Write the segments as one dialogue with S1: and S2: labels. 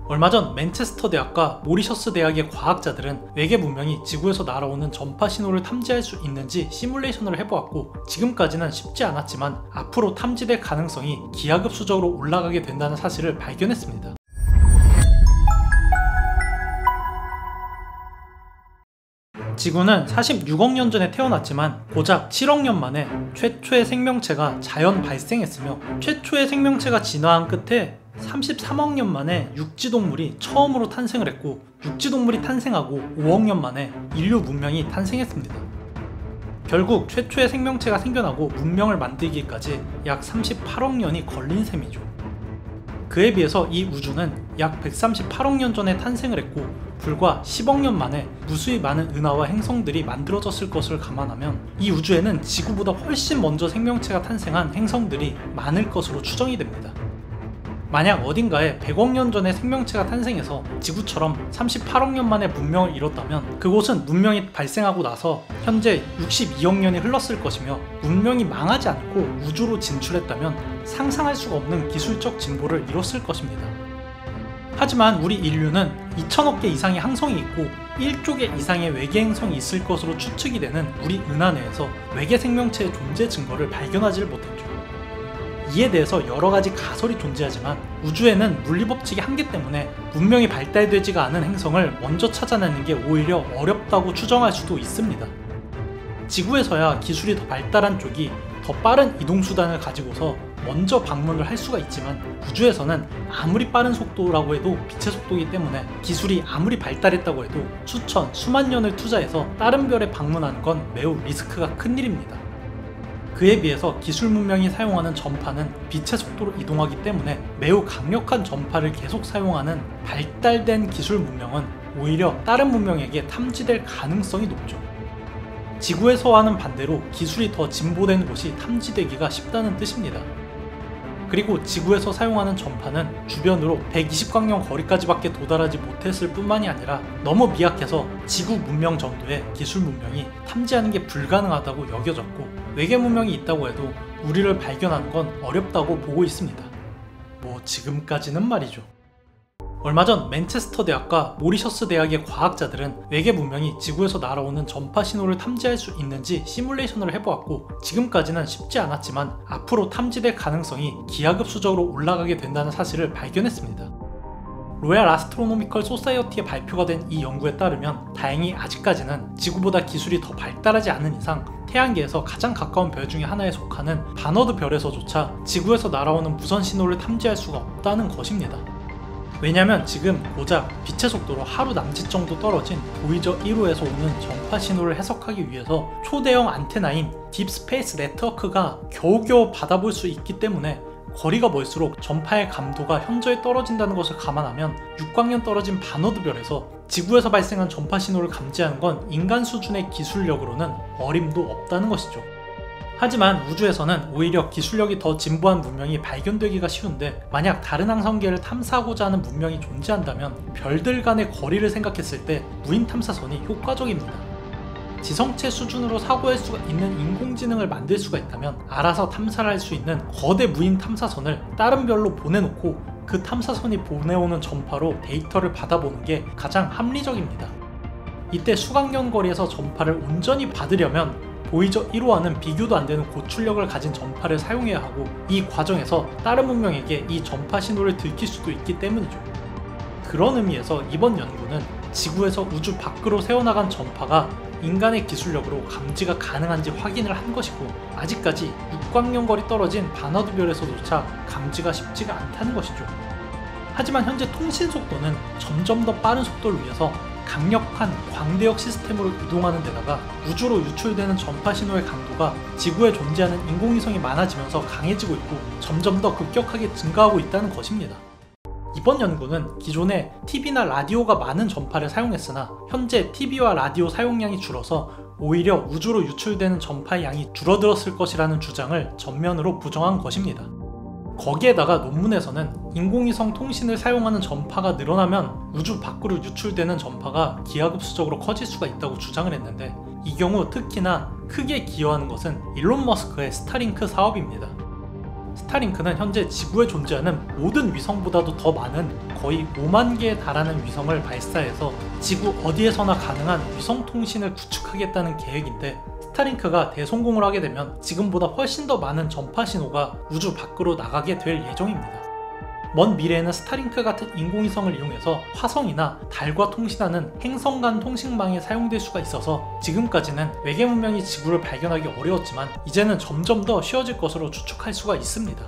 S1: 얼마 전 맨체스터 대학과 모리셔스 대학의 과학자들은 외계 문명이 지구에서 날아오는 전파 신호를 탐지할 수 있는지 시뮬레이션을 해보았고, 지금까지는 쉽지 않았지만 앞으로 탐지될 가능성이 기하급수적으로 올라가게 된다는 사실을 발견했습니다. 지구는 46억 년 전에 태어났지만 고작 7억 년 만에 최초의 생명체가 자연 발생했으며, 최초의 생명체가 진화한 끝에 33억 년 만에 육지동물이 처음으로 탄생을 했고, 육지동물이 탄생하고 5억 년 만에 인류 문명이 탄생했습니다. 결국 최초의 생명체가 생겨나고 문명을 만들기까지 약 38억 년이 걸린 셈이죠. 그에 비해서 이 우주는 약 138억 년 전에 탄생을 했고, 불과 10억 년 만에 무수히 많은 은하와 행성들이 만들어졌을 것을 감안하면 이 우주에는 지구보다 훨씬 먼저 생명체가 탄생한 행성들이 많을 것으로 추정이 됩니다. 만약 어딘가에 100억 년 전에 생명체가 탄생해서 지구처럼 38억 년 만에 문명을 이뤘다면 그곳은 문명이 발생하고 나서 현재 62억 년이 흘렀을 것이며, 문명이 망하지 않고 우주로 진출했다면 상상할 수가 없는 기술적 진보를 이뤘을 것입니다. 하지만 우리 인류는 2000억 개 이상의 항성이 있고 1조 개 이상의 외계 행성이 있을 것으로 추측이 되는 우리 은하 내에서 외계 생명체의 존재 증거를 발견하지를 못했죠. 이에 대해서 여러가지 가설이 존재하지만 우주에는 물리법칙의 한계 때문에 문명이 발달되지가 않은 행성을 먼저 찾아내는 게 오히려 어렵다고 추정할 수도 있습니다. 지구에서야 기술이 더 발달한 쪽이 더 빠른 이동수단을 가지고서 먼저 방문을 할 수가 있지만, 우주에서는 아무리 빠른 속도라고 해도 빛의 속도이기 때문에 기술이 아무리 발달했다고 해도 수천, 수만 년을 투자해서 다른 별에 방문하는 건 매우 리스크가 큰 일입니다. 그에 비해서 기술 문명이 사용하는 전파는 빛의 속도로 이동하기 때문에 매우 강력한 전파를 계속 사용하는 발달된 기술 문명은 오히려 다른 문명에게 탐지될 가능성이 높죠. 지구에서와는 반대로 기술이 더 진보된 곳이 탐지되기가 쉽다는 뜻입니다. 그리고 지구에서 사용하는 전파는 주변으로 120광년 거리까지밖에 도달하지 못했을 뿐만이 아니라 너무 미약해서 지구 문명 정도의 기술 문명이 탐지하는 게 불가능하다고 여겨졌고, 외계 문명이 있다고 해도 우리를 발견하는 건 어렵다고 보고 있습니다. 뭐 지금까지는 말이죠. 얼마 전 맨체스터 대학과 모리셔스 대학의 과학자들은 외계 문명이 지구에서 날아오는 전파 신호를 탐지할 수 있는지 시뮬레이션을 해보았고, 지금까지는 쉽지 않았지만 앞으로 탐지될 가능성이 기하급수적으로 올라가게 된다는 사실을 발견했습니다. 로얄 아스트로노미컬 소사이어티에 발표가 된 이 연구에 따르면 다행히 아직까지는 지구보다 기술이 더 발달하지 않은 이상 태양계에서 가장 가까운 별 중에 하나에 속하는 바너드 별에서조차 지구에서 날아오는 무선 신호를 탐지할 수가 없다는 것입니다. 왜냐면 지금 고작 빛의 속도로 하루 남짓 정도 떨어진 보이저 1호에서 오는 전파 신호를 해석하기 위해서 초대형 안테나인 딥스페이스 네트워크가 겨우겨우 받아볼 수 있기 때문에 거리가 멀수록 전파의 감도가 현저히 떨어진다는 것을 감안하면 6광년 떨어진 바너드 별에서 지구에서 발생한 전파 신호를 감지하는 건 인간 수준의 기술력으로는 어림도 없다는 것이죠. 하지만 우주에서는 오히려 기술력이 더 진보한 문명이 발견되기가 쉬운데, 만약 다른 항성계를 탐사하고자 하는 문명이 존재한다면 별들 간의 거리를 생각했을 때 무인 탐사선이 효과적입니다. 지성체 수준으로 사고할 수가 있는 인공지능을 만들 수가 있다면 알아서 탐사를 할 수 있는 거대 무인 탐사선을 다른 별로 보내놓고 그 탐사선이 보내오는 전파로 데이터를 받아보는 게 가장 합리적입니다. 이때 수강년 거리에서 전파를 온전히 받으려면 보이저 1호와는 비교도 안 되는 고출력을 가진 전파를 사용해야 하고, 이 과정에서 다른 문명에게 이 전파 신호를 들킬 수도 있기 때문이죠. 그런 의미에서 이번 연구는 지구에서 우주 밖으로 새어나간 전파가 인간의 기술력으로 감지가 가능한지 확인을 한 것이고, 아직까지 6광년 거리 떨어진 바너드 별에서조차 감지가 쉽지가 않다는 것이죠. 하지만 현재 통신 속도는 점점 더 빠른 속도를 위해서 강력한 광대역 시스템으로 이동하는 데다가 우주로 유출되는 전파 신호의 강도가 지구에 존재하는 인공위성이 많아지면서 강해지고 있고 점점 더 급격하게 증가하고 있다는 것입니다. 이번 연구는 기존에 TV나 라디오가 많은 전파를 사용했으나 현재 TV와 라디오 사용량이 줄어서 오히려 우주로 유출되는 전파의 양이 줄어들었을 것이라는 주장을 전면으로 부정한 것입니다. 거기에다가 논문에서는 인공위성 통신을 사용하는 전파가 늘어나면 우주 밖으로 유출되는 전파가 기하급수적으로 커질 수가 있다고 주장을 했는데, 이 경우 특히나 크게 기여하는 것은 일론 머스크의 스타링크 사업입니다. 스타링크는 현재 지구에 존재하는 모든 위성보다도 더 많은 거의 5만 개에 달하는 위성을 발사해서 지구 어디에서나 가능한 위성 통신을 구축하겠다는 계획인데, 스타링크가 대성공을 하게 되면 지금보다 훨씬 더 많은 전파 신호가 우주 밖으로 나가게 될 예정입니다. 먼 미래에는 스타링크 같은 인공위성을 이용해서 화성이나 달과 통신하는 행성 간 통신망에 사용될 수가 있어서 지금까지는 외계 문명이 지구를 발견하기 어려웠지만 이제는 점점 더 쉬워질 것으로 추측할 수가 있습니다.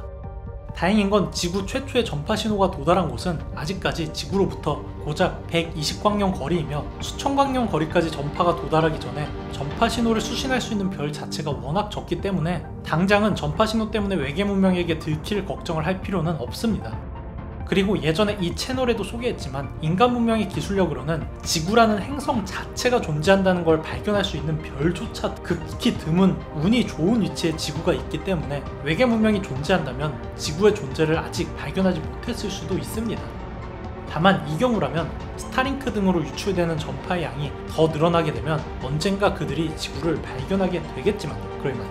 S1: 다행인 건 지구 최초의 전파 신호가 도달한 곳은 아직까지 지구로부터 고작 120광년 거리이며 수천 광년 거리까지 전파가 도달하기 전에 전파 신호를 수신할 수 있는 별 자체가 워낙 적기 때문에 당장은 전파 신호 때문에 외계 문명에게 들킬 걱정을 할 필요는 없습니다. 그리고 예전에 이 채널에도 소개했지만 인간 문명의 기술력으로는 지구라는 행성 자체가 존재한다는 걸 발견할 수 있는 별조차 극히 드문 운이 좋은 위치에 지구가 있기 때문에 외계 문명이 존재한다면 지구의 존재를 아직 발견하지 못했을 수도 있습니다. 다만 이 경우라면 스타링크 등으로 유출되는 전파의 양이 더 늘어나게 되면 언젠가 그들이 지구를 발견하게 되겠지만요. 그러면